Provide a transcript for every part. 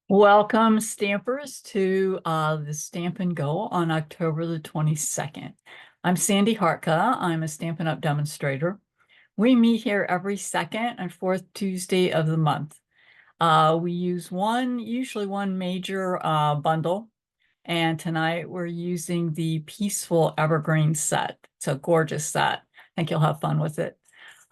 Welcome, stampers, to the Stamp and Go on October the 22nd. I'm Sandy Hartka. I'm a Stampin' Up! Demonstrator. We meet here every second and fourth Tuesday of the month. We use usually one major bundle, and tonight we're using the Peaceful Evergreens set. It's a gorgeous set. I think you'll have fun with it.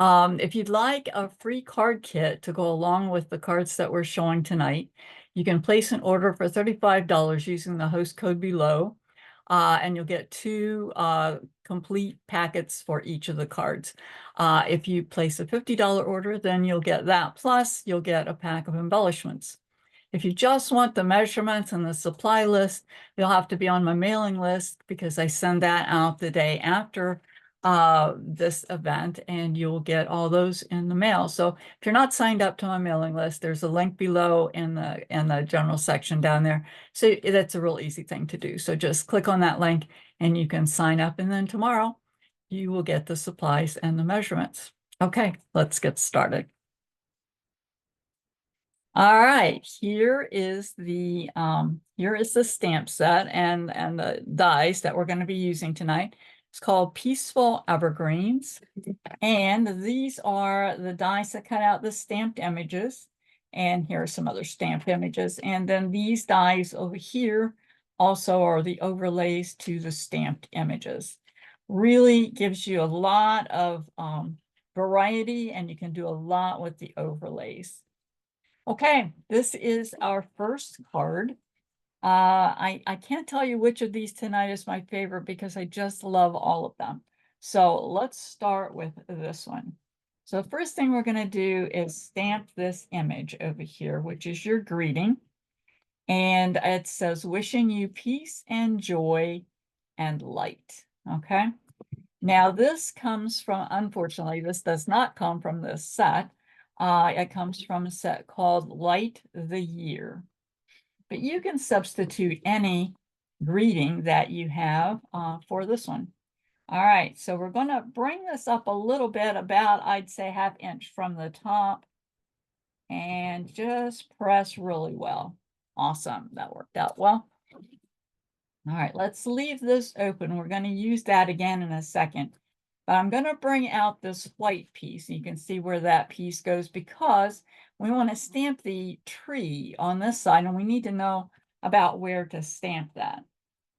If you'd like a free card kit to go along with the cards that we're showing tonight, you can place an order for $35 using the host code below, and you'll get two complete packets for each of the cards. If you place a $50 order, then you'll get that, plus you'll get a pack of embellishments. If you just want the measurements and the supply list, you'll have to be on my mailing list because I send that out the day after this event, and you'll get all those in the mail. So if you're not signed up to my mailing list, there's a link below in the general section down there. So that's a real easy thing to do. So just click on that link and you can sign up, and then tomorrow you will get the supplies and the measurements. Okay, let's get started. All right, here is the stamp set and the dies that we're going to be using tonight. It's called Peaceful Evergreens, and these are the dies that cut out the stamped images. And here are some other stamped images. And then these dies over here also are the overlays to the stamped images. Really gives you a lot of variety, and you can do a lot with the overlays. Okay, this is our first card. I can't tell you which of these tonight is my favorite because I just love all of them. So let's start with this one. So the first thing we're going to do is stamp this image over here, which is your greeting. And it says, wishing you peace and joy and light. Okay. Now this comes from, unfortunately, this does not come from this set. It comes from a set called Light the Year. But you can substitute any greeting that you have for this one. All right, so we're going to bring this up a little bit, about, I'd say, ½ inch from the top, and just press really well. Awesome, that worked out well. All right, let's leave this open. We're going to use that again in a second. But I'm going to bring out this white piece. You can see where that piece goes because we want to stamp the tree on this side, and we need to know about where to stamp that.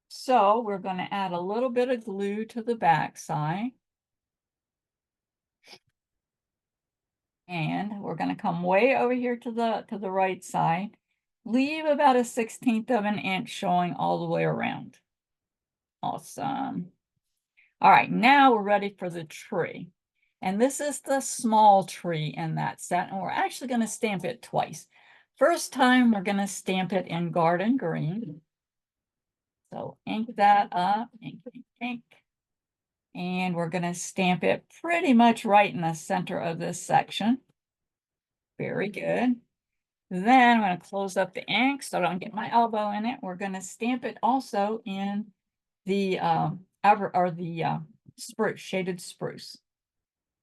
So we're going to add a little bit of glue to the back side. And we're going to come way over here to the right side. Leave about a 1/16 of an inch showing all the way around. Awesome. All right, now we're ready for the tree. And this is the small tree in that set, and we're actually going to stamp it twice. First time, we're going to stamp it in garden green. So ink that up, ink, ink, ink. And we're going to stamp it pretty much right in the center of this section. Very good. Then I'm going to close up the ink so I don't get my elbow in it. We're going to stamp it also in the spruce, shaded spruce.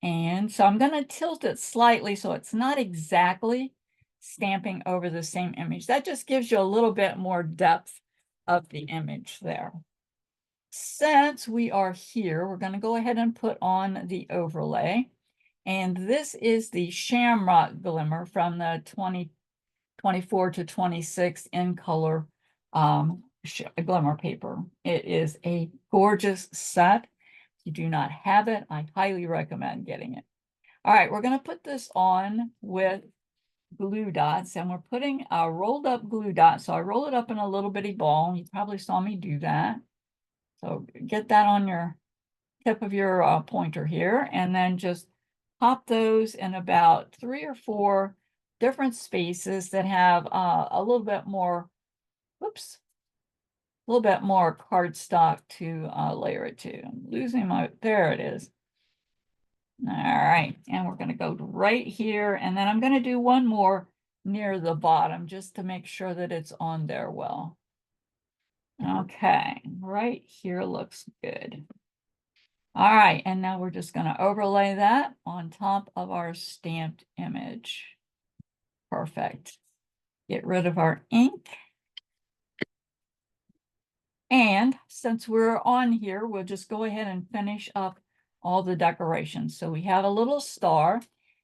And so I'm going to tilt it slightly so it's not exactly stamping over the same image. That just gives you a little bit more depth of the image there. Since we are here, we're going to go ahead and put on the overlay. And this is the Shamrock Glimmer from the 2024 to 26 in color glimmer paper. It is a gorgeous set. If you do not have it, I highly recommend getting it. All right, we're going to put this on with glue dots, and we're putting a rolled up glue dot. So I roll it up in a little bitty ball. You probably saw me do that. So get that on your tip of your pointer here, and then just pop those in about 3 or 4 different spaces that have a little bit more, whoops, a little bit more cardstock to layer it to. I'm losing my, there it is. All right, and we're going to go right here, and then I'm going to do one more near the bottom just to make sure that it's on there well. Okay, right here looks good. All right, and now we're just going to overlay that on top of our stamped image. Perfect. Get rid of our ink. And since we're on here, we'll just go ahead and finish up all the decorations. So we have a little star,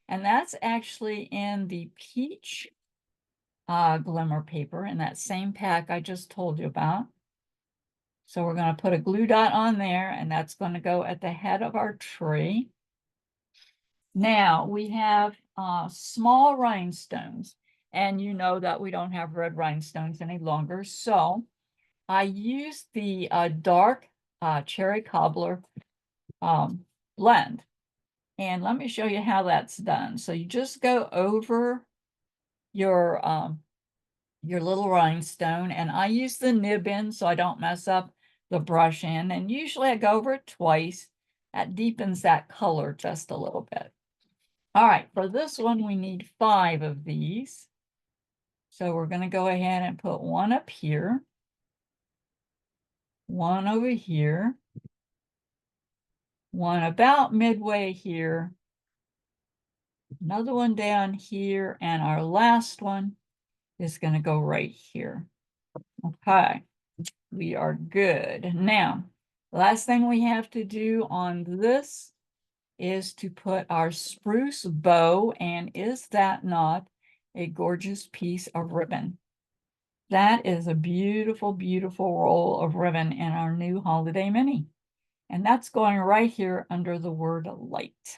and that's actually in the peach glimmer paper in that same pack I just told you about. So we're going to put a glue dot on there, and that's going to go at the head of our tree. Now we have small rhinestones, and you know that we don't have red rhinestones any longer. So I used the dark cherry cobbler blend. And let me show you how that's done. So you just go over your little rhinestone, and I use the nib end so I don't mess up the brush end. And usually I go over it twice. That deepens that color just a little bit. All right, for this one, we need 5 of these. So we're going to go ahead and put one up here, one over here, one about midway here, another one down here, and our last one is going to go right here. Okay, we are good. Now, the last thing we have to do on this is to put our spruce bow, and is that not a gorgeous piece of ribbon? That is a beautiful, beautiful roll of ribbon in our new holiday mini. And that's going right here under the word light.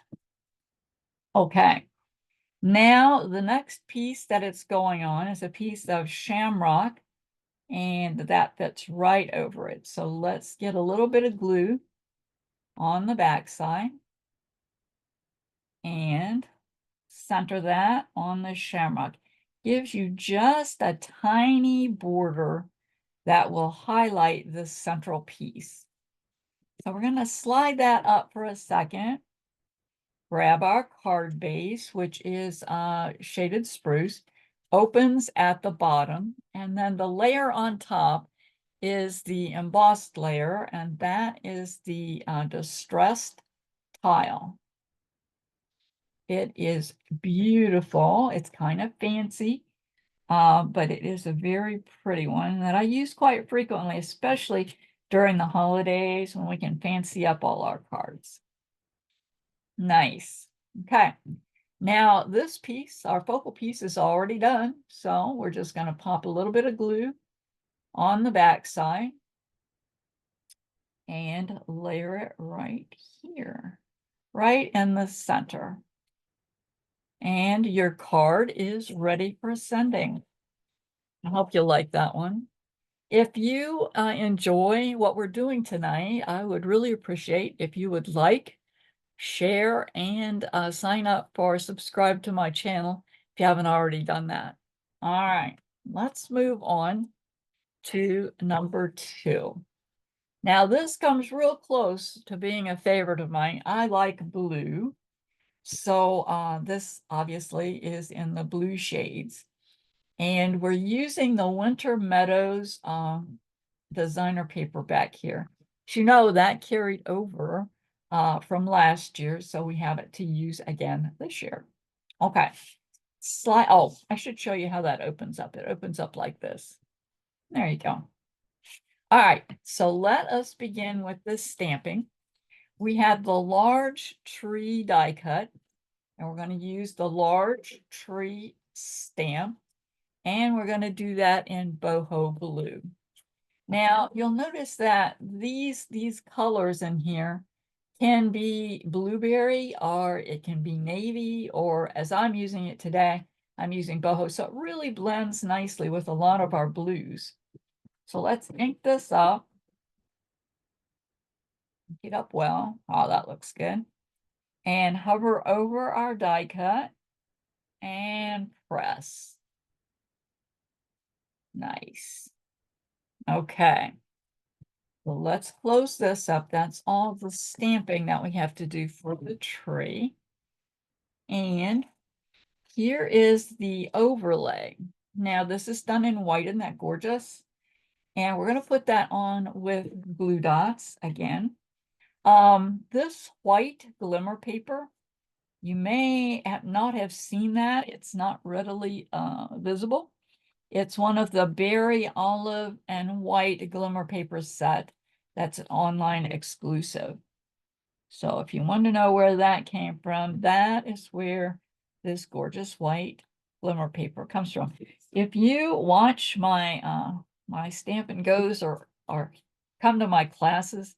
Okay, now the next piece that it's going on is a piece of shamrock, and that fits right over it. So let's get a little bit of glue on the back side and center that on the shamrock. Gives you just a tiny border that will highlight this central piece. So we're going to slide that up for a second. Grab our card base, which is shaded spruce, opens at the bottom, and then the layer on top is the embossed layer, and that is the distressed tile. It is beautiful. It's kind of fancy, but it is a very pretty one that I use quite frequently, especially during the holidays when we can fancy up all our cards. Nice. Okay. Now this piece, our focal piece, is already done. So we're just going to pop a little bit of glue on the back side and layer it right here, right in the center. And your card is ready for sending. I hope you like that one. If you enjoy what we're doing tonight, I would really appreciate if you would like, share, and sign up or subscribe to my channel if you haven't already done that. All right, let's move on to number 2. Now this comes real close to being a favorite of mine. I like blue. So this obviously is in the blue shades. And we're using the Winter Meadows designer paper back here. As you know, that carried over from last year, so we have it to use again this year. Okay, oh, I should show you how that opens up. It opens up like this. There you go. All right, so let us begin with this stamping. We have the large tree die cut, and we're going to use the large tree stamp, and we're going to do that in Boho Blue. Now, you'll notice that these colors in here can be blueberry, or it can be navy, or as I'm using it today, I'm using boho. So it really blends nicely with a lot of our blues. So let's ink this up. Ink it up well. Oh, that looks good. And hover over our die cut and press. Nice. Okay. Well, let's close this up. That's all the stamping that we have to do for the tree. And here is the overlay. Now, this is done in white. Isn't that gorgeous? And we're going to put that on with glue dots again. This white glimmer paper, you may not have seen that. It's not readily visible. It's one of the berry, olive, and white glimmer paper set. That's an online exclusive. So if you want to know where that came from, that is where this gorgeous white glimmer paper comes from. If you watch my my Stamp and Goes or come to my classes,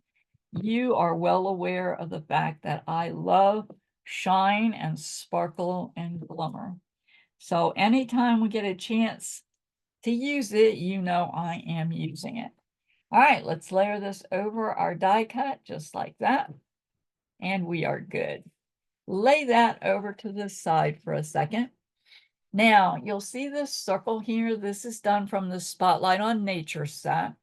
you are well aware of the fact that I love shine and sparkle and glimmer. So anytime we get a chance to use it, you know I am using it. All right, let's layer this over our die cut just like that. And we are good. Lay that over to the side for a second. Now, you'll see this circle here. This is done from the Spotlight on Nature set.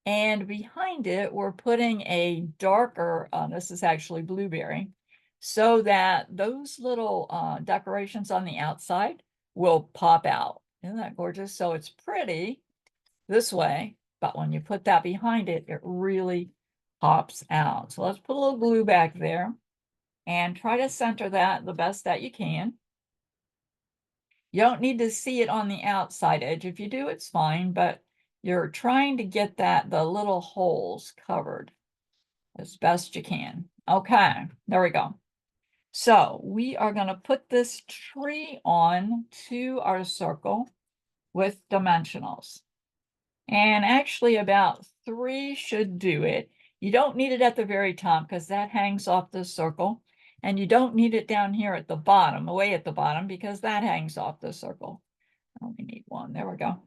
And behind it, we're putting a darker, this is actually blueberry, so that those little decorations on the outside will pop out. Isn't that gorgeous? So it's pretty this way, but when you put that behind it, it really pops out. So let's put a little glue back there and try to center that the best that you can. You don't need to see it on the outside edge. If you do, it's fine, but you're trying to get the little holes covered as best you can. Okay, there we go. So we are going to put this tree on to our circle with dimensionals. And actually about 3 should do it. You don't need it at the very top because that hangs off the circle. And you don't need it down here at the bottom, away at the bottom, because that hangs off the circle. I only need 1. There we go.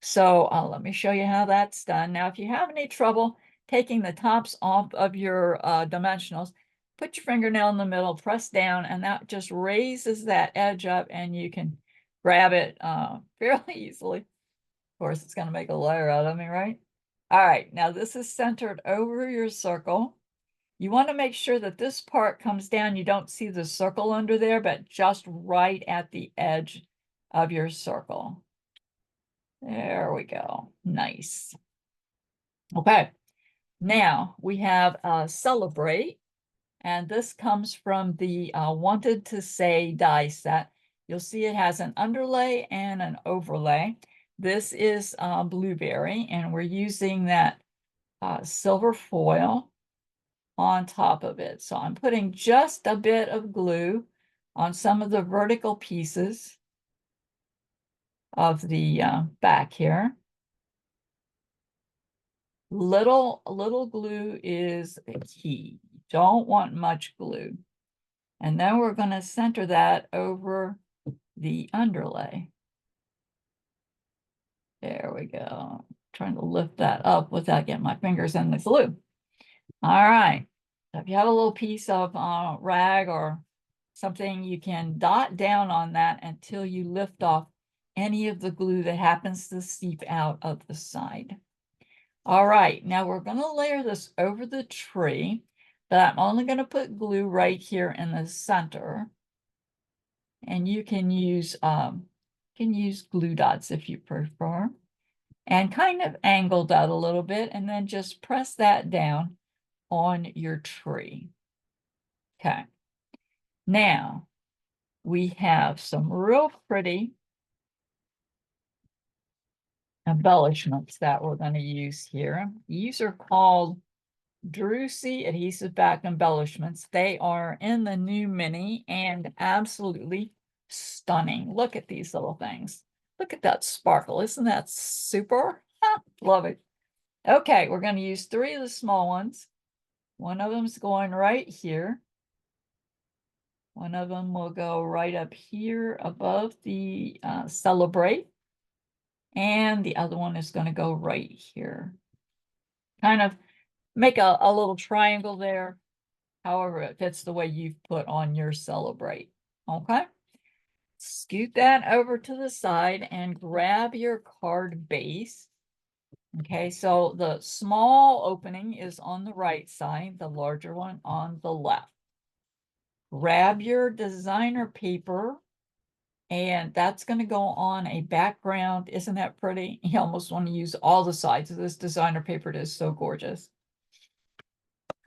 So let me show you how that's done. Now, if you have any trouble taking the tops off of your dimensionals, put your fingernail in the middle, press down, and that just raises that edge up, and you can grab it fairly easily. Of course, it's going to make a layer out of me, right? All right, now this is centered over your circle. You want to make sure that this part comes down. You don't see the circle under there, but just right at the edge of your circle. There we go. Nice. Okay. Now we have Celebrate, and this comes from the Wanted to Say die set. You'll see it has an underlay and an overlay. This is blueberry, and we're using that silver foil on top of it. So I'm putting just a bit of glue on some of the vertical pieces of the back here. Little glue is key. Don't want much glue. And then we're going to center that over the underlay. There we go. Trying to lift that up without getting my fingers in the glue. All right. So if you have a little piece of rag or something, you can dot down on that until you lift off any of the glue that happens to seep out of the side. All right, now we're going to layer this over the tree, but I'm only going to put glue right here in the center. And you can use glue dots if you prefer. And kind of angle that a little bit, and then just press that down on your tree. Okay. Now, we have some real pretty embellishments that we're going to use here. These are called Drucy adhesive back embellishments. They are in the new mini and absolutely stunning. Look at these little things. Look at that sparkle. Isn't that super? Love it. Okay, we're going to use 3 of the small ones. One of them is going right here. One of them will go right up here above the Celebrate. And the other one is going to go right here. Kind of make a little triangle there. However, it fits the way you've put on your Celebrate. Okay. Scoot that over to the side and grab your card base. Okay, so the small opening is on the right side, the larger one on the left. Grab your designer paper, and that's going to go on a background. Isn't that pretty? You almost want to use all the sides of this designer paper. It is so gorgeous.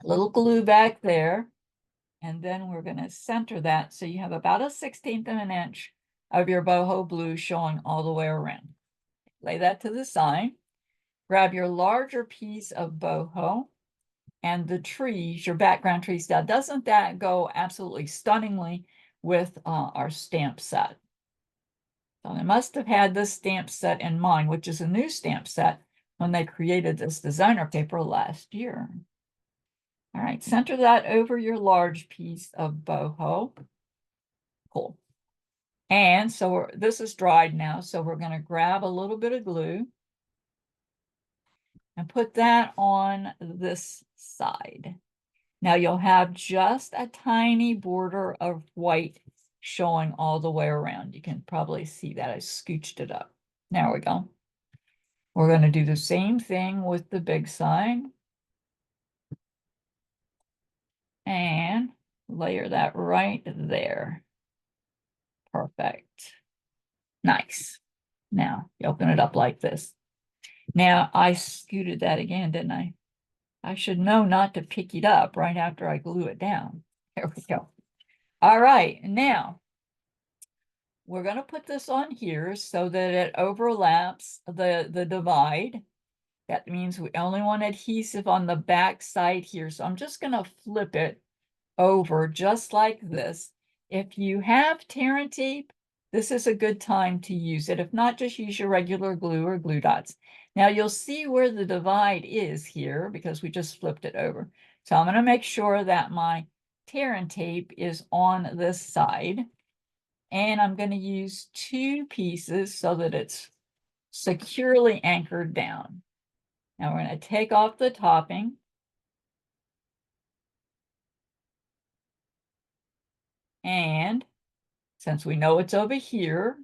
A little glue back there, and then we're going to center that so you have about a 1/16 of an inch of your boho blue showing all the way around. lay that to the side. Grab your larger piece of boho and the trees, your background trees. Now, doesn't that go absolutely stunningly with our stamp set? So they must have had this stamp set in mind, which is a new stamp set when they created this designer paper last year. All right, center that over your large piece of boho. Cool. And so this is dried now, so we're going to grab a little bit of glue and put that on this side. Now you'll have just a tiny border of white showing all the way around. You can probably see that I scooched it up. There we go. We're going to do the same thing with the big side. And layer that right there. Perfect. Nice. Now you open it up like this. Now I scooted that again, didn't I? I should know not to pick it up right after I glue it down. There we go. All right, now we're going to put this on here so that it overlaps the divide. That means we only want adhesive on the back side here. So I'm just going to flip it over just like this. If you have tear and tape, this is a good time to use it. If not, just use your regular glue or glue dots. Now you'll see where the divide is here because we just flipped it over. So I'm going to make sure that my tear and tape is on this side. And I'm going to use two pieces so that it's securely anchored down. Now we're going to take off the topping. And since we know it's over here,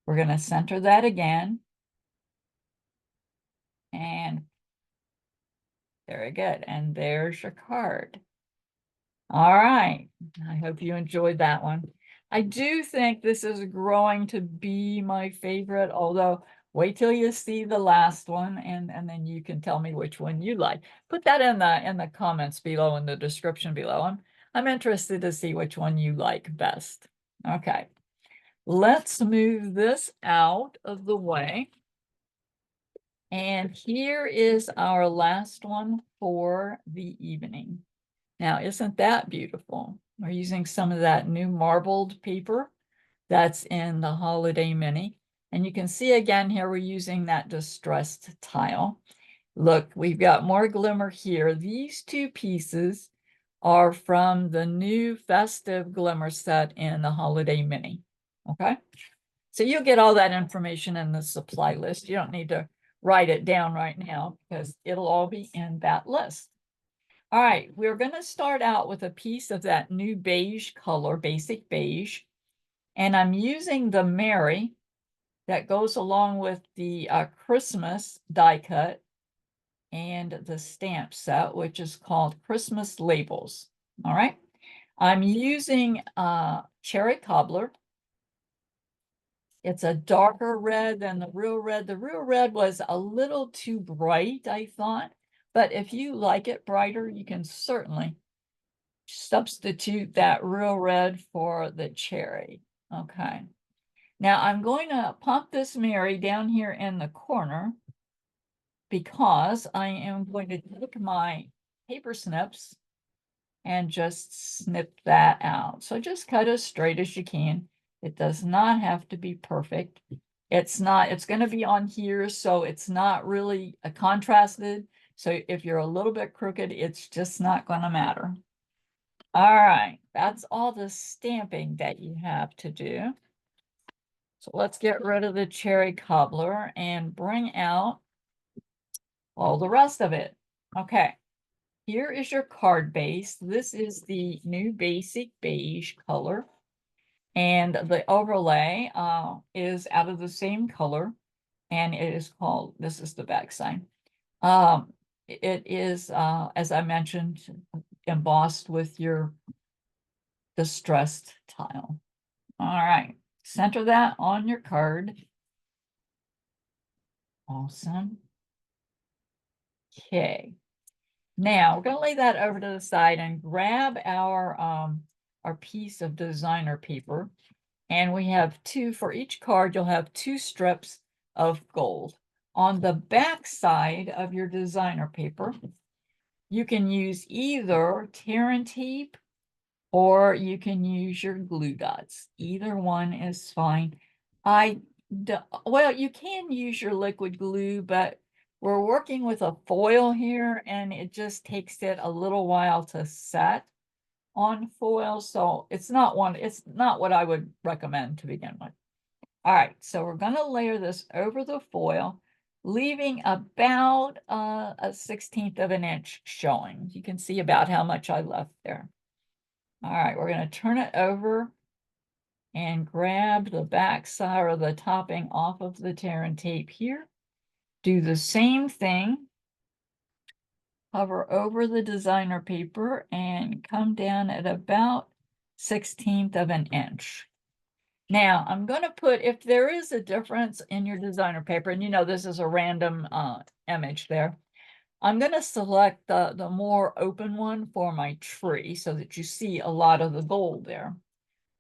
we're going to center that again. And very good. And there's your card. All right. I hope you enjoyed that one. I do think this is growing to be my favorite, although wait till you see the last one and then you can tell me which one you like. Put that in the comments below, in the description below. I'm interested to see which one you like best. Okay. Let's move this out of the way. And here is our last one for the evening. Now, isn't that beautiful? We're using some of that new marbled paper that's in the Holiday Mini. And you can see again here, we're using that distressed tile. Look, we've got more glimmer here. These two pieces are from the new festive glimmer set in the Holiday Mini. Okay, so you'll get all that information in the supply list. You don't need to write it down right now because it'll all be in that list. All right, we're going to start out with a piece of that new beige color, basic beige. And I'm using the Mary that goes along with the Christmas die cut and the stamp set, which is called Christmas Labels. All right, I'm using Cherry Cobbler. It's a darker red than the real red. The real red was a little too bright, I thought. But if you like it brighter, you can certainly substitute that real red for the cherry. Okay. Now I'm going to pump this Mary down here in the corner because I am going to take my paper snips and just snip that out. So just cut as straight as you can. It does not have to be perfect. It's going to be on here, so it's not really contrasted. So if you're a little bit crooked, it's just not going to matter. All right, that's all the stamping that you have to do. So let's get rid of the cherry cobbler and bring out all the rest of it. Okay, here is your card base. This is the new basic beige color. And the overlay is out of the same color. And it is called, this is the back side. It is, as I mentioned, embossed with your distressed tile. All right, center that on your card. Awesome. Okay. Now we're going to lay that over to the side and grab our piece of designer paper. And we have two for each card. You'll have two strips of gold. On the back side of your designer paper, you can use either tear and tape or you can use your glue dots. Either one is fine. Well, you can use your liquid glue, but we're working with a foil here and it just takes it a little while to set on foil. So it's not what I would recommend to begin with. All right, so we're going to layer this over the foil, leaving about a 1/16 of an inch showing. You can see about how much I left there. All right, we're going to turn it over and grab the back side or the topping off of the tear and tape here. Do the same thing. Hover over the designer paper and come down at about 1/16 of an inch. Now, I'm going to put, if there is a difference in your designer paper, and you know this is a random image there, I'm going to select the more open one for my tree so that you see a lot of the gold there.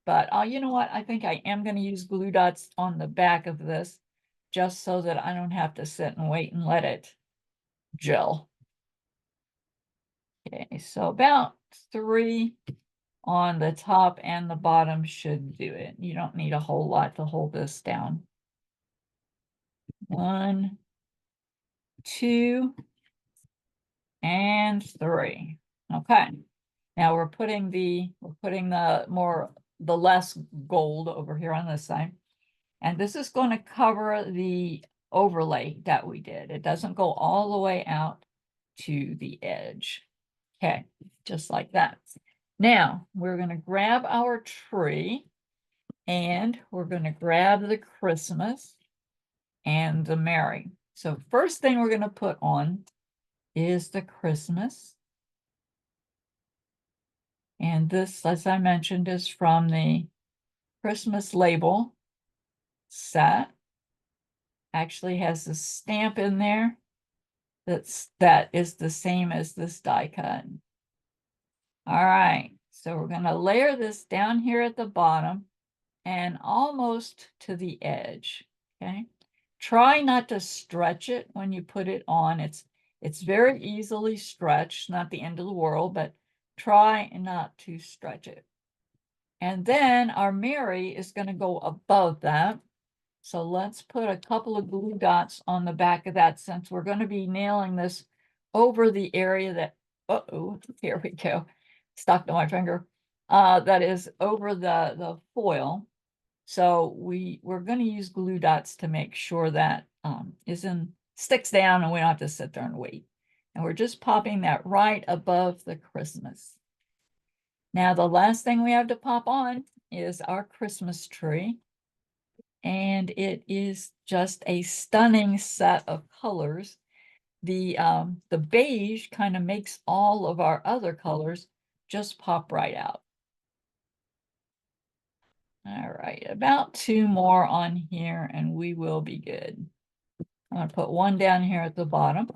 But you know what? I think I am going to use glue dots on the back of this just so that I don't have to sit and wait and let it gel. Okay, so about 3 on the top and the bottom should do it. You don't need a whole lot to hold this down. 1, 2, and 3. Okay. Now we're putting the less gold over here on this side. And this is going to cover the overlay that we did. It doesn't go all the way out to the edge. Okay, just like that. Now we're going to grab our tree and we're going to grab the Christmas and the Mary. So first thing we're going to put on is the Christmas. And this, as I mentioned, is from the Christmas label set. Actually has a stamp in there that is the same as this die cut. All right, so we're going to layer this down here at the bottom and almost to the edge. Okay, try not to stretch it when you put it on. It's very easily stretched, not the end of the world, but try not to stretch it. And then our Mary is going to go above that. So let's put a couple of glue dots on the back of that since we're going to be nailing this over the area that, here we go, stuck to my finger, that is over the foil. So we're going to use glue dots to make sure that sticks down and we don't have to sit there and wait. And we're just popping that right above the Christmas. Now the last thing we have to pop on is our Christmas tree. And it is just a stunning set of colors. The beige kind of makes all of our other colors just pop right out. All right, about 2 more on here and we will be good. I'm going to put one down here at the bottom.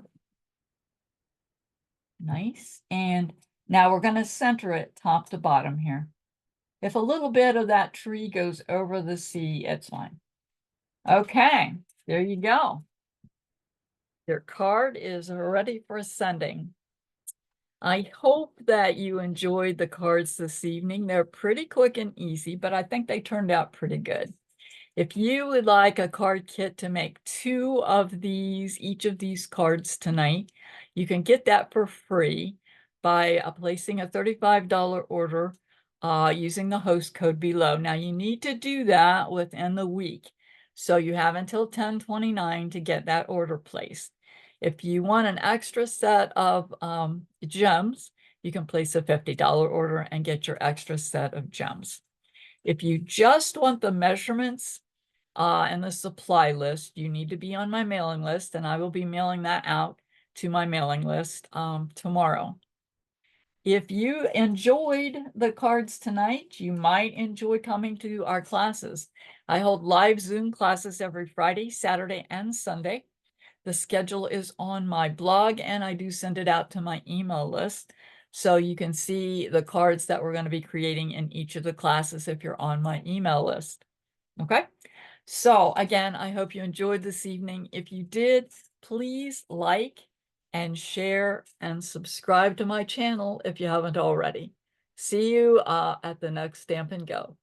Nice. And now we're going to center it top to bottom here. If a little bit of that tree goes over the sea, it's fine. Okay, there you go. Your card is ready for sending. I hope that you enjoyed the cards this evening. They're pretty quick and easy, but I think they turned out pretty good. If you would like a card kit to make 2 of these, each of these cards tonight, you can get that for free by placing a $35 order using the host code below. Now you need to do that within the week. So you have until 10/29 to get that order placed. If you want an extra set of gems, you can place a $50 order and get your extra set of gems. If you just want the measurements and the supply list, you need to be on my mailing list, and I will be mailing that out to my mailing list tomorrow. If you enjoyed the cards tonight, you might enjoy coming to our classes. I hold live Zoom classes every Friday, Saturday, and Sunday. The schedule is on my blog, and I do send it out to my email list. So you can see the cards that we're going to be creating in each of the classes if you're on my email list. Okay, So again, I hope you enjoyed this evening. If you did, please like and share and subscribe to my channel if you haven't already. See you at the next Stamp and Go.